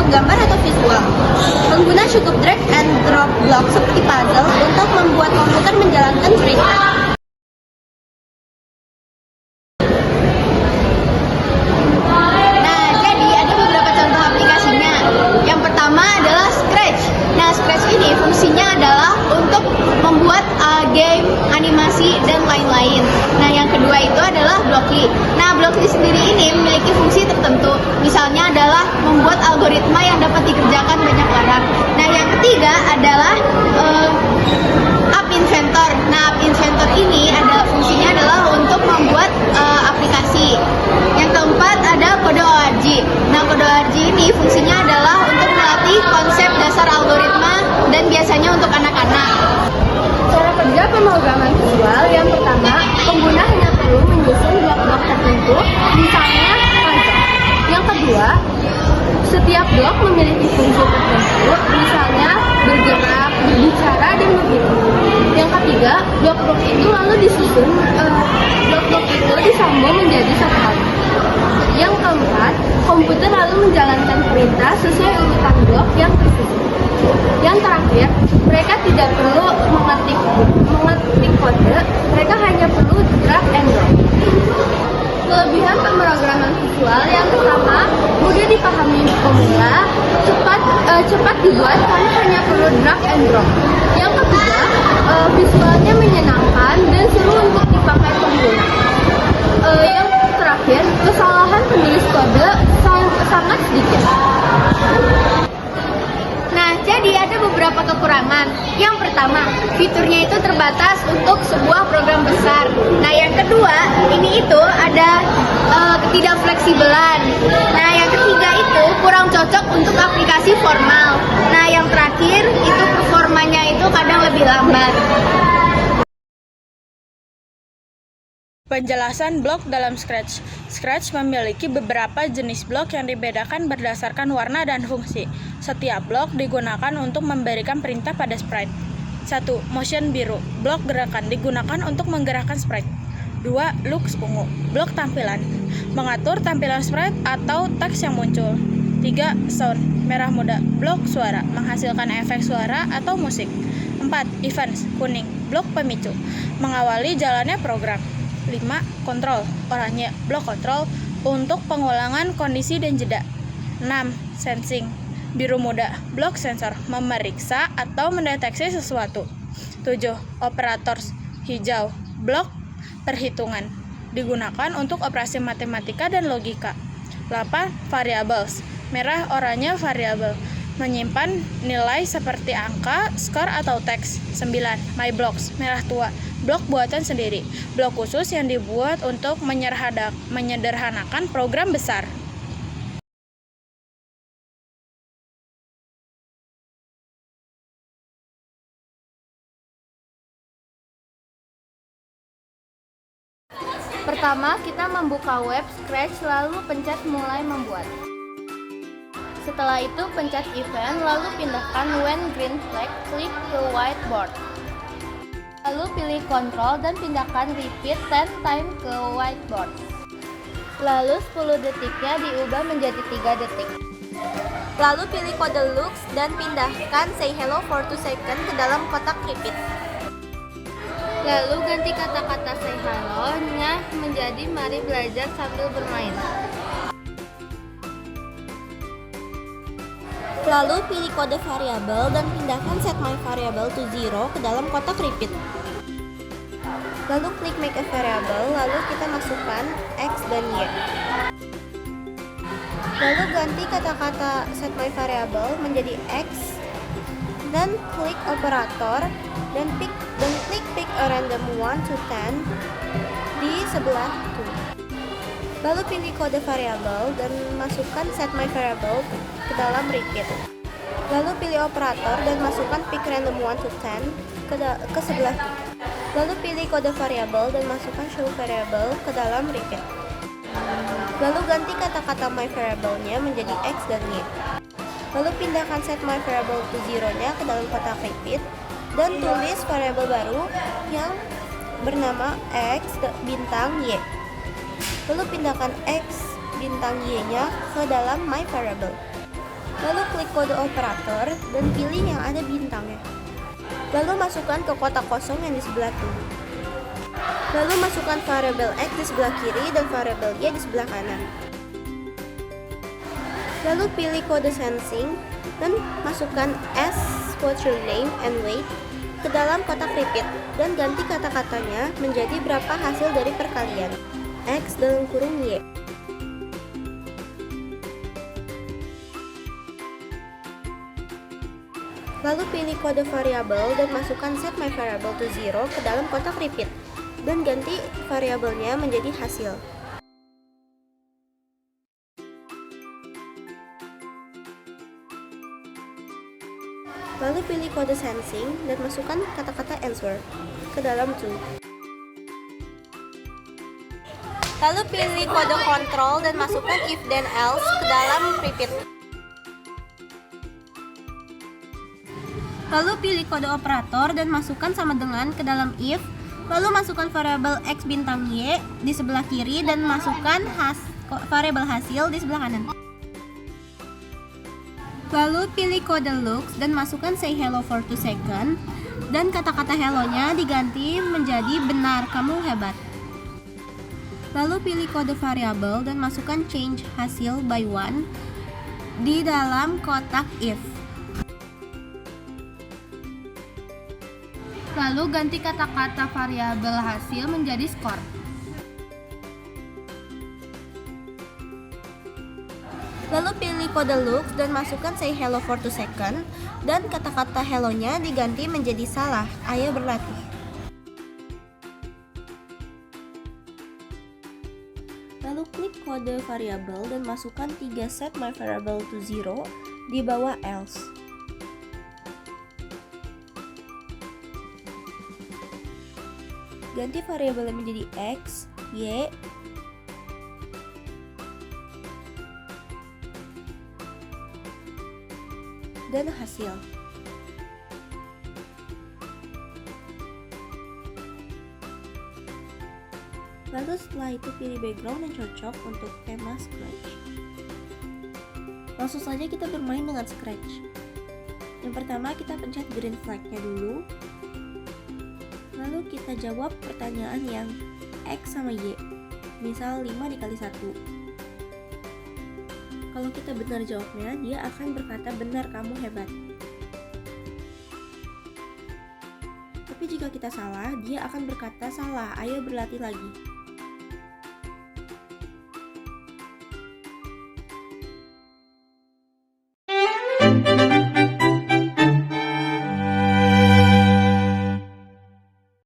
gambar atau visual. Pengguna cukup drag and drop blok seperti puzzle untuk membuat komputer menjalankan perintah. Nah, jadi ada beberapa contoh aplikasinya. Yang pertama adalah Scratch. Nah, Scratch ini fungsinya adalah untuk membuat game, animasi, dan lain-lain. Nah, yang kedua itu adalah Blockly. Nah, Blockly sendiri ini memiliki fungsi tertentu. Misalnya adalah membuat algoritma yang dapat dikerjakan banyak orang. Nah, yang ketiga adalah App Inventor. Nah, App Inventor ini fungsinya adalah untuk membuat aplikasi. Yang keempat ada Code.org. Nah, Code.org ini fungsinya adalah untuk melatih konsep dasar algoritma dan biasanya untuk anak-anak. Cara kerja pemrograman visual yang pertama, pengguna hanya perlu menyusun blok-blok tertentu, misalnya pajak. Yang kedua, setiap blok memiliki fungsi tertentu, misalnya bergerak, berbicara, dan berhitung. Yang ketiga, blok-blok itu lalu disusun, blok-blok itu disambung menjadi satu kali. Yang keempat, komputer lalu menjalankan perintah sesuai urutan blok yang tersusun. Yang terakhir, mereka tidak perlu mengetik kode, mereka hanya perlu drag and drop. Kelebihan pemrograman visual yang pertama, mudah dipahami pemula, cepat dibuat karena hanya perlu drag and drop. Yang kedua, visualnya menyenangkan dan seru untuk dipakai pengguna. Yang terakhir, kesalahan penulis kode sangat sedikit. Nah, jadi ada beberapa kekurangan. Yang pertama, fiturnya itu terbatas untuk sebuah program besar. Nah, yang kedua, ini itu ada ketidakfleksibelan. Nah, yang ketiga itu kurang cocok untuk aplikasi formal. Nah, yang terakhir itu performanya itu kadang lebih lambat. Penjelasan blok dalam Scratch. Scratch memiliki beberapa jenis blok yang dibedakan berdasarkan warna dan fungsi. Setiap blok digunakan untuk memberikan perintah pada sprite. 1. Motion biru. Blok gerakan digunakan untuk menggerakkan sprite. 2. Looks ungu. Blok tampilan. Mengatur tampilan sprite atau teks yang muncul. 3. Sound. Merah muda. Blok suara. Menghasilkan efek suara atau musik. 4. Events. Kuning. Blok pemicu. Mengawali jalannya program. 5. Kontrol, oranye, blok kontrol untuk pengulangan kondisi dan jeda. 6. Sensing, biru muda, blok sensor, memeriksa atau mendeteksi sesuatu. 7. Operators, hijau, blok perhitungan, digunakan untuk operasi matematika dan logika. 8. Variables, merah, oranye, variabel, menyimpan nilai seperti angka, skor, atau teks. 9. My Blocks, merah tua, blok buatan sendiri, blok khusus yang dibuat untuk menyederhanakan program besar. Pertama, kita membuka web Scratch lalu pencet mulai membuat. Setelah itu pencet event lalu pindahkan when green flag, klik ke whiteboard. Lalu pilih control dan pindahkan repeat 10 time ke whiteboard. Lalu 10 detiknya diubah menjadi 3 detik. Lalu pilih kode looks dan pindahkan say hello for 2 seconds ke dalam kotak repeat. Lalu ganti kata-kata say hello-nya menjadi mari belajar sambil bermain. Lalu pilih kode variabel dan pindahkan set my variable to 0 ke dalam kotak repeat. Lalu klik make a variable, lalu kita masukkan x dan y. Lalu ganti kata-kata set my variable menjadi x dan klik operator dan klik pick a random 1 to 10 di sebelah 2. Lalu pilih kode variabel dan masukkan set my variable ke dalam repeat. Lalu pilih operator dan masukkan pick random 1 to 10 ke sebelah 2. Lalu pilih kode variabel dan masukkan show variable ke dalam repeat. Lalu ganti kata-kata my variable-nya menjadi x dan y. Lalu pindahkan set my variable to 0-nya ke dalam kotak repeat dan tulis variabel baru yang bernama x bintang y. Lalu pindahkan x bintang y-nya ke dalam my variable. Lalu klik kode operator dan pilih yang ada bintangnya. Lalu masukkan ke kotak kosong yang di sebelah kiri. Lalu masukkan variabel X di sebelah kiri dan variabel Y di sebelah kanan. Lalu pilih kode sensing dan masukkan S, what's your name, and weight ke dalam kotak repeat dan ganti kata-katanya menjadi berapa hasil dari perkalian X dalam kurung Y. Lalu pilih kode variabel dan masukkan set my variable to 0 ke dalam kotak repeat dan ganti variabelnya menjadi hasil. Lalu pilih kode sensing dan masukkan kata-kata answer ke dalam to. Lalu pilih kode control dan masukkan if then else ke dalam repeat. Lalu pilih kode operator dan masukkan sama dengan ke dalam if. Lalu masukkan variabel X bintang Y di sebelah kiri dan masukkan variabel hasil di sebelah kanan. Lalu pilih kode looks dan masukkan say hello for 2 seconds dan kata-kata hello-nya diganti menjadi benar, kamu hebat. Lalu pilih kode variabel dan masukkan change hasil by 1 di dalam kotak if. Lalu ganti kata-kata variabel hasil menjadi skor. Lalu pilih kode looks dan masukkan say hello for 2 seconds dan kata-kata hello-nya diganti menjadi salah, ayo berlatih. Lalu klik kode variabel dan masukkan 3 set my variable to 0 di bawah else. Ganti variabelnya menjadi X, Y, dan hasil. Lalu setelah itu pilih background yang cocok untuk tema Scratch. Langsung saja kita bermain dengan Scratch. Yang pertama kita pencet green flag-nya dulu. Lalu kita jawab pertanyaan yang X sama Y. Misal 5 dikali 1. Kalau kita benar jawabnya, dia akan berkata benar, kamu hebat. Tapi jika kita salah, dia akan berkata salah, ayo berlatih lagi.